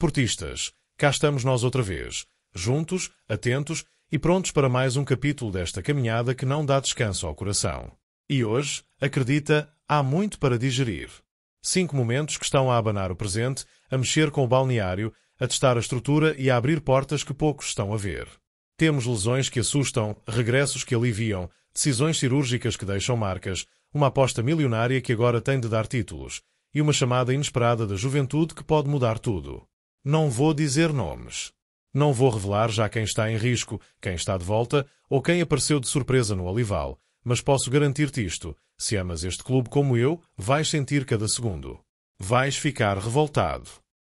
Portistas, cá estamos nós outra vez, juntos, atentos e prontos para mais um capítulo desta caminhada que não dá descanso ao coração. E hoje, acredita, há muito para digerir. 5 momentos que estão a abanar o presente, a mexer com o balneário, a testar a estrutura e a abrir portas que poucos estão a ver. Temos lesões que assustam, regressos que aliviam, decisões cirúrgicas que deixam marcas, uma aposta milionária que agora tem de dar títulos, e uma chamada inesperada da juventude que pode mudar tudo. Não vou dizer nomes. Não vou revelar já quem está em risco, quem está de volta ou quem apareceu de surpresa no Olival, mas posso garantir-te isto: se amas este clube como eu, vais sentir cada segundo. Vais ficar revoltado.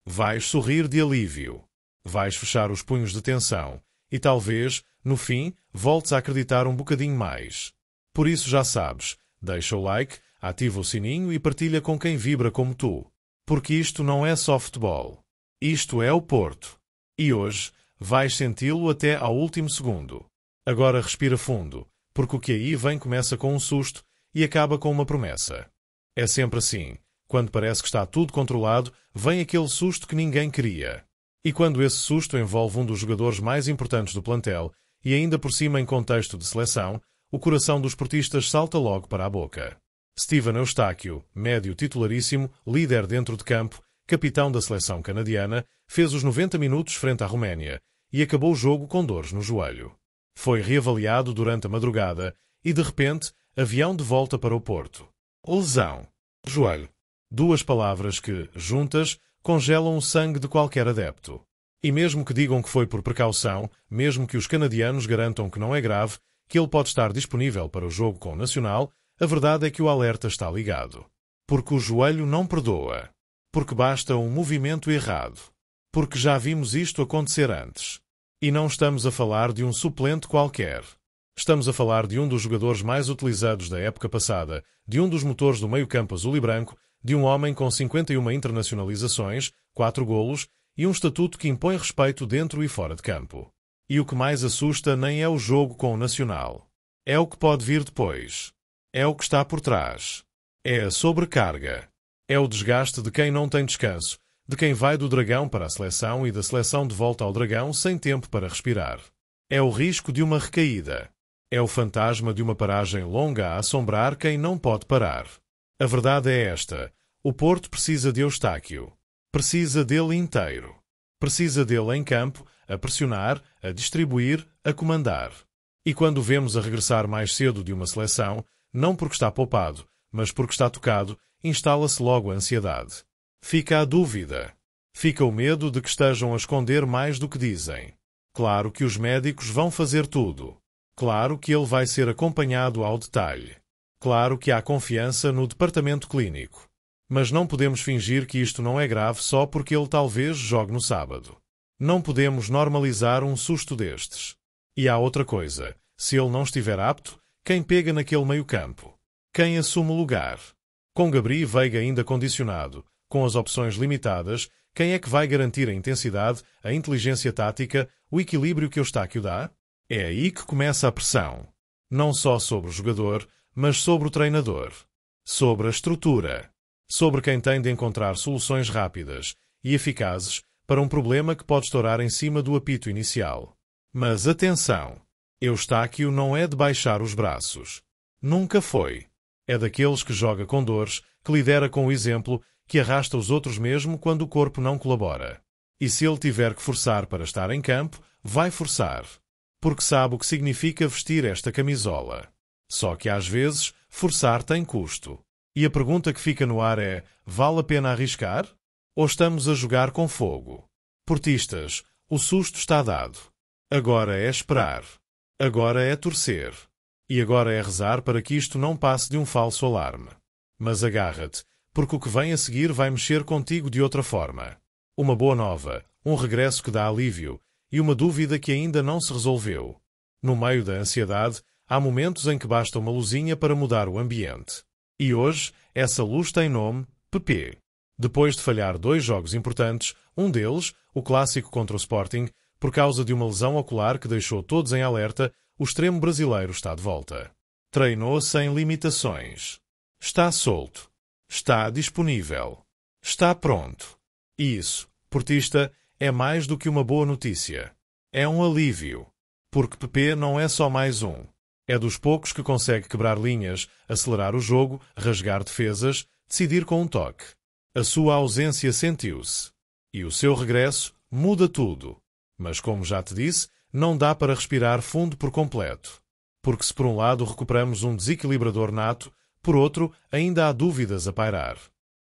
Vais sorrir de alívio. Vais fechar os punhos de tensão. E talvez, no fim, voltes a acreditar um bocadinho mais. Por isso já sabes, deixa o like, ativa o sininho e partilha com quem vibra como tu. Porque isto não é só futebol. Isto é o Porto. E hoje, vais senti-lo até ao último segundo. Agora respira fundo, porque o que aí vem começa com um susto e acaba com uma promessa. É sempre assim. Quando parece que está tudo controlado, vem aquele susto que ninguém queria. E quando esse susto envolve um dos jogadores mais importantes do plantel, e ainda por cima em contexto de seleção, o coração dos portistas salta logo para a boca. Steven Eustáquio, médio titularíssimo, líder dentro de campo, capitão da seleção canadiana, fez os 90 minutos frente à Roménia e acabou o jogo com dores no joelho. Foi reavaliado durante a madrugada e, de repente, avião de volta para o Porto. Lesão. Joelho. 2 palavras que, juntas, congelam o sangue de qualquer adepto. E mesmo que digam que foi por precaução, mesmo que os canadianos garantam que não é grave, que ele pode estar disponível para o jogo com o Nacional, a verdade é que o alerta está ligado. Porque o joelho não perdoa. Porque basta um movimento errado. Porque já vimos isto acontecer antes. E não estamos a falar de um suplente qualquer. Estamos a falar de um dos jogadores mais utilizados da época passada, de um dos motores do meio-campo azul e branco, de um homem com 51 internacionalizações, 4 golos e um estatuto que impõe respeito dentro e fora de campo. E o que mais assusta nem é o jogo com o Nacional. É o que pode vir depois. É o que está por trás. É a sobrecarga. É o desgaste de quem não tem descanso, de quem vai do Dragão para a seleção e da seleção de volta ao Dragão sem tempo para respirar. É o risco de uma recaída. É o fantasma de uma paragem longa a assombrar quem não pode parar. A verdade é esta: o Porto precisa de Eustáquio. Precisa dele inteiro. Precisa dele em campo, a pressionar, a distribuir, a comandar. E quando o vemos a regressar mais cedo de uma seleção, não porque está poupado, mas porque está tocado, instala-se logo a ansiedade. Fica a dúvida. Fica o medo de que estejam a esconder mais do que dizem. Claro que os médicos vão fazer tudo. Claro que ele vai ser acompanhado ao detalhe. Claro que há confiança no departamento clínico. Mas não podemos fingir que isto não é grave só porque ele talvez jogue no sábado. Não podemos normalizar um susto destes. E há outra coisa. Se ele não estiver apto, quem pega naquele meio-campo? Quem assume o lugar? Com Gabri e Veiga ainda condicionado, com as opções limitadas, quem é que vai garantir a intensidade, a inteligência tática, o equilíbrio que Eustáquio dá? É aí que começa a pressão. Não só sobre o jogador, mas sobre o treinador. Sobre a estrutura. Sobre quem tem de encontrar soluções rápidas e eficazes para um problema que pode estourar em cima do apito inicial. Mas atenção! Eustáquio não é de baixar os braços. Nunca foi. É daqueles que joga com dores, que lidera com o exemplo, que arrasta os outros mesmo quando o corpo não colabora. E se ele tiver que forçar para estar em campo, vai forçar. Porque sabe o que significa vestir esta camisola. Só que às vezes, forçar tem custo. E a pergunta que fica no ar é: vale a pena arriscar? Ou estamos a jogar com fogo? Portistas, o susto está dado. Agora é esperar. Agora é torcer. E agora é rezar para que isto não passe de um falso alarme. Mas agarra-te, porque o que vem a seguir vai mexer contigo de outra forma. Uma boa nova, um regresso que dá alívio, e uma dúvida que ainda não se resolveu. No meio da ansiedade, há momentos em que basta uma luzinha para mudar o ambiente. E hoje, essa luz tem nome: PP. Depois de falhar 2 jogos importantes, um deles, o clássico contra o Sporting, por causa de uma lesão ocular que deixou todos em alerta, o extremo brasileiro está de volta. Treinou sem limitações. Está solto. Está disponível. Está pronto. E isso, desportista, é mais do que uma boa notícia. É um alívio. Porque Pepe não é só mais um. É dos poucos que consegue quebrar linhas, acelerar o jogo, rasgar defesas, decidir com um toque. A sua ausência sentiu-se. E o seu regresso muda tudo. Mas como já te disse, não dá para respirar fundo por completo. Porque se por um lado recuperamos um desequilibrador nato, por outro ainda há dúvidas a pairar.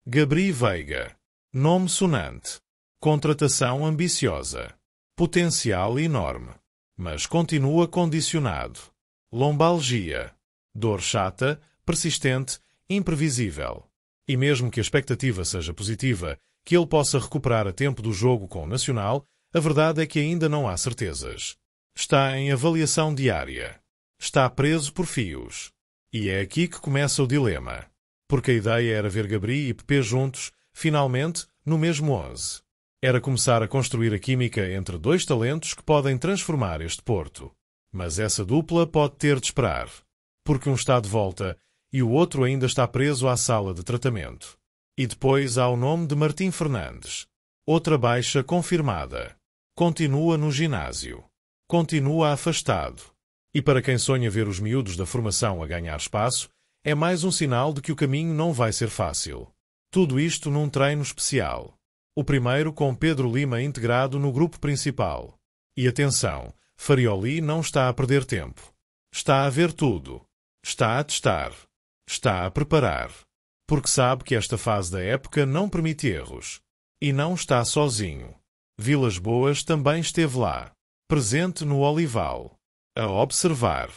Gabri Veiga. Nome sonante. Contratação ambiciosa. Potencial enorme. Mas continua condicionado. Lombalgia. Dor chata, persistente, imprevisível. E mesmo que a expectativa seja positiva, que ele possa recuperar a tempo do jogo com o Nacional, a verdade é que ainda não há certezas. Está em avaliação diária. Está preso por fios. E é aqui que começa o dilema. Porque a ideia era ver Gabri e Pepe juntos, finalmente, no mesmo 11. Era começar a construir a química entre dois talentos que podem transformar este Porto. Mas essa dupla pode ter de esperar. Porque um está de volta e o outro ainda está preso à sala de tratamento. E depois há o nome de Martim Fernandes. Outra baixa confirmada. Continua no ginásio. Continua afastado. E para quem sonha ver os miúdos da formação a ganhar espaço, é mais um sinal de que o caminho não vai ser fácil. Tudo isto num treino especial. O primeiro com Pedro Lima integrado no grupo principal. E atenção, Farioli não está a perder tempo. Está a ver tudo. Está a testar. Está a preparar. Porque sabe que esta fase da época não permite erros. E não está sozinho. Vilas Boas também esteve lá, presente no Olival, a observar,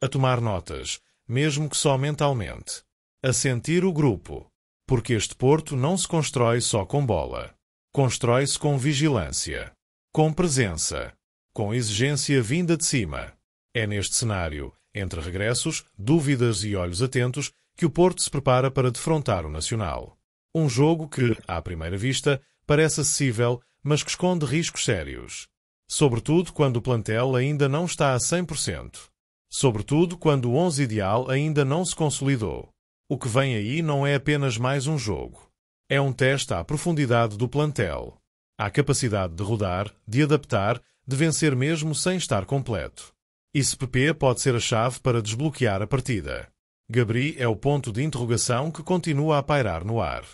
a tomar notas, mesmo que só mentalmente, a sentir o grupo. Porque este Porto não se constrói só com bola. Constrói-se com vigilância, com presença, com exigência vinda de cima. É neste cenário, entre regressos, dúvidas e olhos atentos, que o Porto se prepara para defrontar o Nacional. Um jogo que, à primeira vista, parece acessível, mas que esconde riscos sérios. Sobretudo quando o plantel ainda não está a 100%. Sobretudo quando o 11 ideal ainda não se consolidou. O que vem aí não é apenas mais um jogo. É um teste à profundidade do plantel, à capacidade de rodar, de adaptar, de vencer mesmo sem estar completo. E se Pepe pode ser a chave para desbloquear a partida. Gabri é o ponto de interrogação que continua a pairar no ar.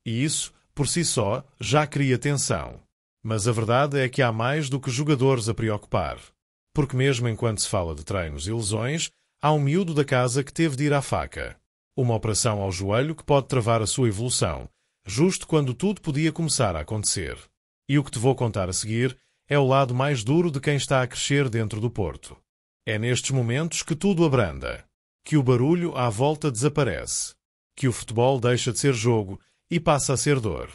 E isso, por si só, já cria tensão. Mas a verdade é que há mais do que jogadores a preocupar. Porque mesmo enquanto se fala de treinos e lesões, há um miúdo da casa que teve de ir à faca. Uma operação ao joelho que pode travar a sua evolução, justo quando tudo podia começar a acontecer. E o que te vou contar a seguir é o lado mais duro de quem está a crescer dentro do Porto. É nestes momentos que tudo abranda, que o barulho à volta desaparece, que o futebol deixa de ser jogo e passa a ser dor.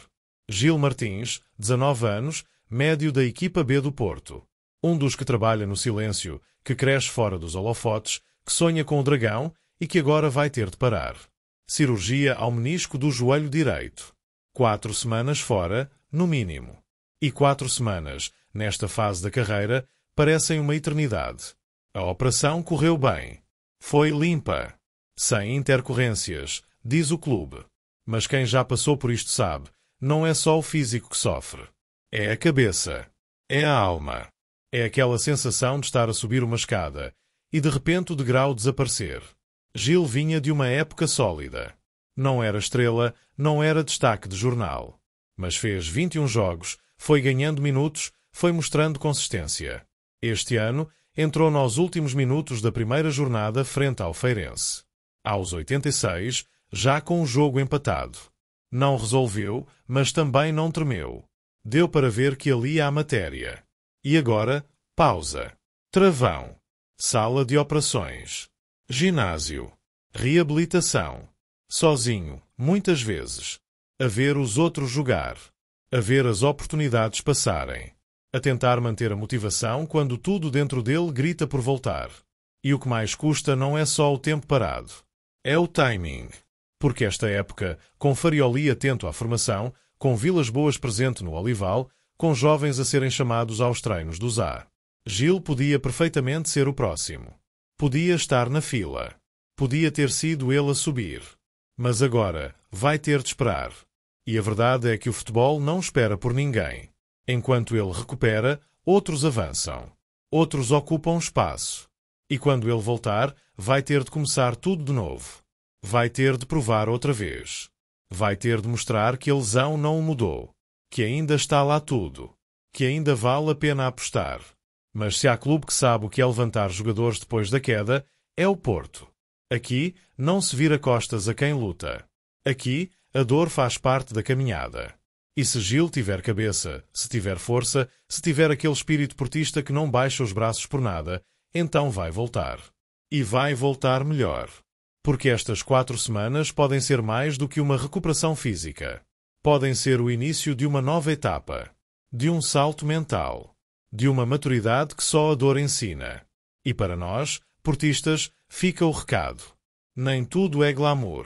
Gil Martins, 19 anos, médio da equipa B do Porto. Um dos que trabalha no silêncio, que cresce fora dos holofotes, que sonha com o dragão e que agora vai ter de parar. Cirurgia ao menisco do joelho direito. 4 semanas fora, no mínimo. E 4 semanas, nesta fase da carreira, parecem uma eternidade. A operação correu bem. Foi limpa. Sem intercorrências, diz o clube. Mas quem já passou por isto sabe, não é só o físico que sofre. É a cabeça. É a alma. É aquela sensação de estar a subir uma escada e de repente o degrau desaparecer. Gil vinha de uma época sólida. Não era estrela, não era destaque de jornal. Mas fez 21 jogos, foi ganhando minutos, foi mostrando consistência. Este ano, entrou nos últimos minutos da primeira jornada frente ao Feirense. Aos 86, já com o jogo empatado. Não resolveu, mas também não tremeu. Deu para ver que ali há matéria. E agora, pausa. Travão. Sala de operações. Ginásio. Reabilitação. Sozinho, muitas vezes. A ver os outros jogar. A ver as oportunidades passarem. A tentar manter a motivação quando tudo dentro dele grita por voltar. E o que mais custa não é só o tempo parado. É o timing. Porque esta época, com Farioli atento à formação, com Vilas Boas presente no Olival, com jovens a serem chamados aos treinos do ZA, Gil podia perfeitamente ser o próximo. Podia estar na fila. Podia ter sido ele a subir. Mas agora vai ter de esperar. E a verdade é que o futebol não espera por ninguém. Enquanto ele recupera, outros avançam. Outros ocupam espaço. E quando ele voltar, vai ter de começar tudo de novo. Vai ter de provar outra vez. Vai ter de mostrar que a lesão não o mudou. Que ainda está lá tudo. Que ainda vale a pena apostar. Mas se há clube que sabe o que é levantar jogadores depois da queda, é o Porto. Aqui não se vira costas a quem luta. Aqui a dor faz parte da caminhada. E se Gil tiver cabeça, se tiver força, se tiver aquele espírito portista que não baixa os braços por nada, então vai voltar. E vai voltar melhor. Porque estas 4 semanas podem ser mais do que uma recuperação física. Podem ser o início de uma nova etapa. De um salto mental. De uma maturidade que só a dor ensina. E para nós, portistas, fica o recado. Nem tudo é glamour.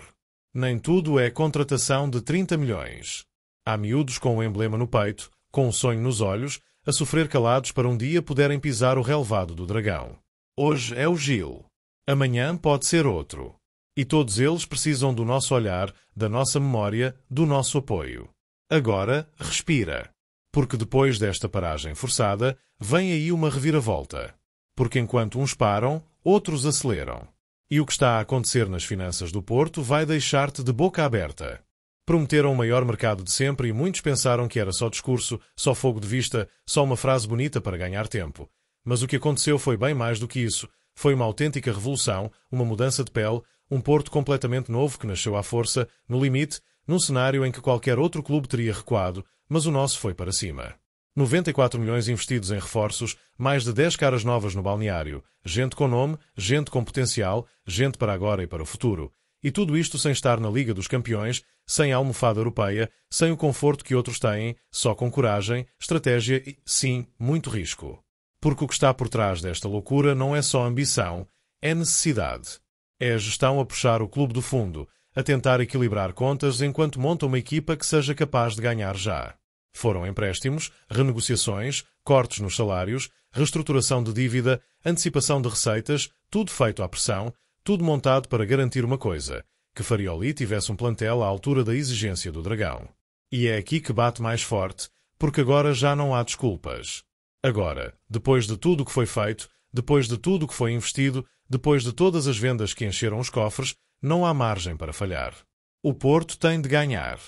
Nem tudo é contratação de 30 milhões. Há miúdos com o emblema no peito, com um sonho nos olhos, a sofrer calados para um dia poderem pisar o relvado do Dragão. Hoje é o Gil. Amanhã pode ser outro. E todos eles precisam do nosso olhar, da nossa memória, do nosso apoio. Agora, respira. Porque depois desta paragem forçada, vem aí uma reviravolta. Porque enquanto uns param, outros aceleram. E o que está a acontecer nas finanças do Porto vai deixar-te de boca aberta. Prometeram o maior mercado de sempre e muitos pensaram que era só discurso, só fogo de vista, só uma frase bonita para ganhar tempo. Mas o que aconteceu foi bem mais do que isso. Foi uma autêntica revolução, uma mudança de pele, um Porto completamente novo que nasceu à força, no limite, num cenário em que qualquer outro clube teria recuado, mas o nosso foi para cima. 94 milhões investidos em reforços, mais de 10 caras novas no balneário, gente com nome, gente com potencial, gente para agora e para o futuro. E tudo isto sem estar na Liga dos Campeões, sem a almofada europeia, sem o conforto que outros têm, só com coragem, estratégia e, sim, muito risco. Porque o que está por trás desta loucura não é só ambição, é necessidade. É a gestão a puxar o clube do fundo, a tentar equilibrar contas enquanto monta uma equipa que seja capaz de ganhar já. Foram empréstimos, renegociações, cortes nos salários, reestruturação de dívida, antecipação de receitas, tudo feito à pressão, tudo montado para garantir uma coisa, que Farioli tivesse um plantel à altura da exigência do Dragão. E é aqui que bate mais forte, porque agora já não há desculpas. Agora, depois de tudo o que foi feito, depois de tudo o que foi investido, depois de todas as vendas que encheram os cofres, não há margem para falhar. O Porto tem de ganhar.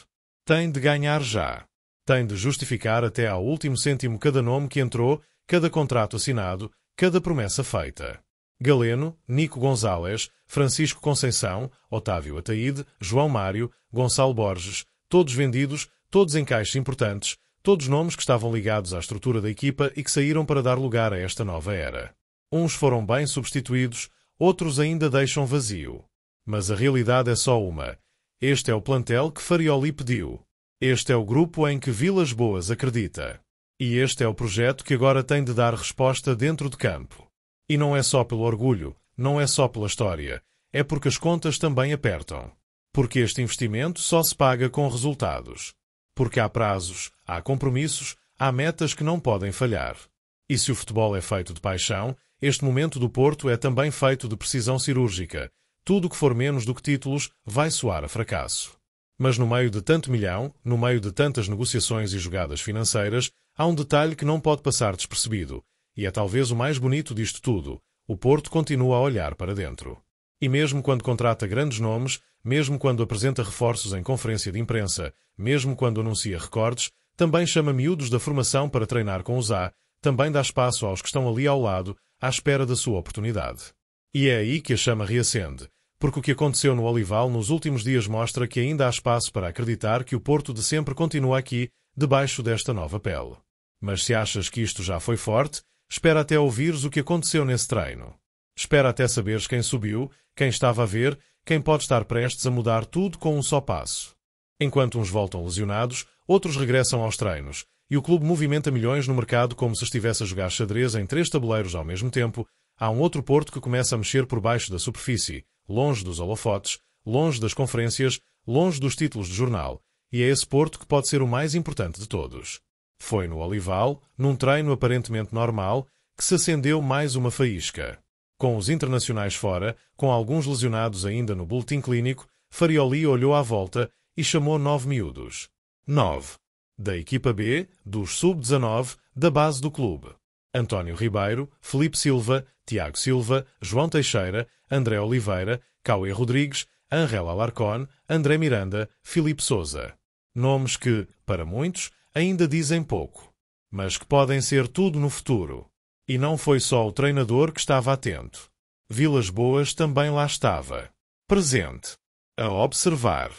Tem de ganhar já. Tem de justificar até ao último cêntimo cada nome que entrou, cada contrato assinado, cada promessa feita. Galeno, Nico Gonzalez, Francisco Conceição, Otávio Ataíde, João Mário, Gonçalo Borges, todos vendidos, todos em caixas importantes, todos nomes que estavam ligados à estrutura da equipa e que saíram para dar lugar a esta nova era. Uns foram bem substituídos, outros ainda deixam vazio. Mas a realidade é só uma. Este é o plantel que Farioli pediu. Este é o grupo em que Vilas Boas acredita. E este é o projeto que agora tem de dar resposta dentro de campo. E não é só pelo orgulho, não é só pela história, é porque as contas também apertam. Porque este investimento só se paga com resultados. Porque há prazos, há compromissos, há metas que não podem falhar. E se o futebol é feito de paixão, este momento do Porto é também feito de precisão cirúrgica. Tudo o que for menos do que títulos vai soar a fracasso. Mas no meio de tanto milhão, no meio de tantas negociações e jogadas financeiras, há um detalhe que não pode passar despercebido. E é talvez o mais bonito disto tudo. O Porto continua a olhar para dentro. E mesmo quando contrata grandes nomes, mesmo quando apresenta reforços em conferência de imprensa, mesmo quando anuncia recordes, também chama miúdos da formação para treinar com os A, também dá espaço aos que estão ali ao lado, à espera da sua oportunidade. E é aí que a chama reacende, porque o que aconteceu no Olival nos últimos dias mostra que ainda há espaço para acreditar que o Porto de sempre continua aqui, debaixo desta nova pele. Mas se achas que isto já foi forte, espera até ouvires o que aconteceu nesse treino. Espera até saberes quem subiu, quem estava a ver, quem pode estar prestes a mudar tudo com um só passo. Enquanto uns voltam lesionados, outros regressam aos treinos, e o clube movimenta milhões no mercado como se estivesse a jogar xadrez em 3 tabuleiros ao mesmo tempo, há um outro Porto que começa a mexer por baixo da superfície, longe dos holofotes, longe das conferências, longe dos títulos de jornal, e é esse Porto que pode ser o mais importante de todos. Foi no Olival, num treino aparentemente normal, que se acendeu mais uma faísca. Com os internacionais fora, com alguns lesionados ainda no boletim clínico, Farioli olhou à volta e chamou 9 miúdos. 9. Da equipa B, dos sub-19, da base do clube: António Ribeiro, Felipe Silva, Tiago Silva, João Teixeira, André Oliveira, Cauê Rodrigues, Ángel Alarcón, André Miranda, Filipe Sousa. Nomes que, para muitos, ainda dizem pouco, mas que podem ser tudo no futuro. E não foi só o treinador que estava atento. Vilas Boas também lá estava, presente, a observar,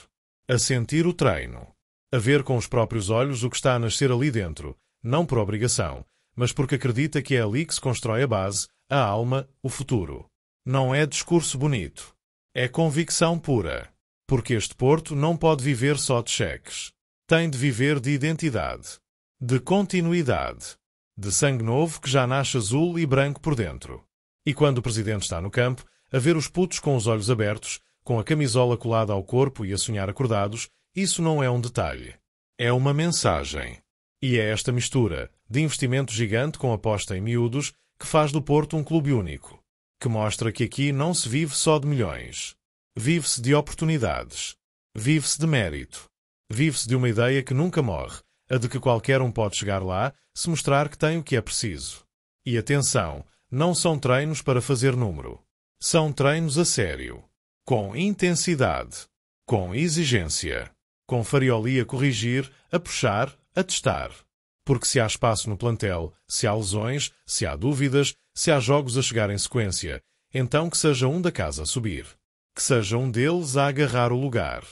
a sentir o treino, a ver com os próprios olhos o que está a nascer ali dentro, não por obrigação, mas porque acredita que é ali que se constrói a base, a alma, o futuro. Não é discurso bonito. É convicção pura. Porque este Porto não pode viver só de cheques. Tem de viver de identidade, de continuidade, de sangue novo que já nasce azul e branco por dentro. E quando o presidente está no campo, a ver os putos com os olhos abertos, com a camisola colada ao corpo e a sonhar acordados, isso não é um detalhe. É uma mensagem. E é esta mistura de investimento gigante com aposta em miúdos que faz do Porto um clube único, que mostra que aqui não se vive só de milhões. Vive-se de oportunidades. Vive-se de mérito. Vive-se de uma ideia que nunca morre, a de que qualquer um pode chegar lá se mostrar que tem o que é preciso. E atenção, não são treinos para fazer número. São treinos a sério, com intensidade, com exigência, com Farioli a corrigir, a puxar, a testar. Porque se há espaço no plantel, se há lesões, se há dúvidas, se há jogos a chegar em sequência, então que seja um da casa a subir. Que seja um deles a agarrar o lugar.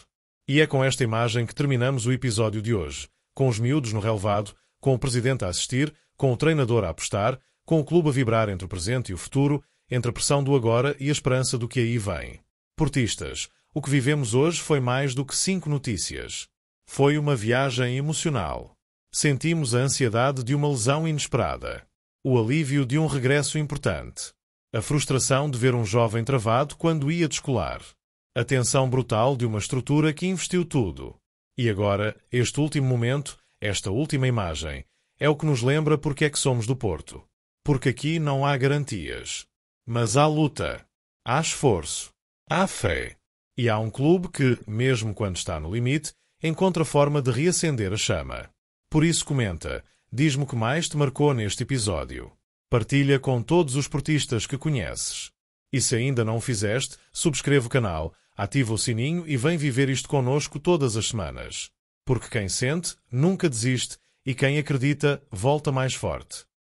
E é com esta imagem que terminamos o episódio de hoje, com os miúdos no relvado, com o presidente a assistir, com o treinador a apostar, com o clube a vibrar entre o presente e o futuro, entre a pressão do agora e a esperança do que aí vem. Portistas, o que vivemos hoje foi mais do que 5 notícias. Foi uma viagem emocional. Sentimos a ansiedade de uma lesão inesperada, o alívio de um regresso importante, a frustração de ver um jovem travado quando ia descolar, a tensão brutal de uma estrutura que investiu tudo. E agora, este último momento, esta última imagem, é o que nos lembra porque é que somos do Porto. Porque aqui não há garantias. Mas há luta, há esforço, há fé. E há um clube que, mesmo quando está no limite, encontra forma de reacender a chama. Por isso comenta, diz-me o que mais te marcou neste episódio. Partilha com todos os portistas que conheces. E se ainda não o fizeste, subscreve o canal, ativa o sininho e vem viver isto connosco todas as semanas. Porque quem sente, nunca desiste e quem acredita, volta mais forte.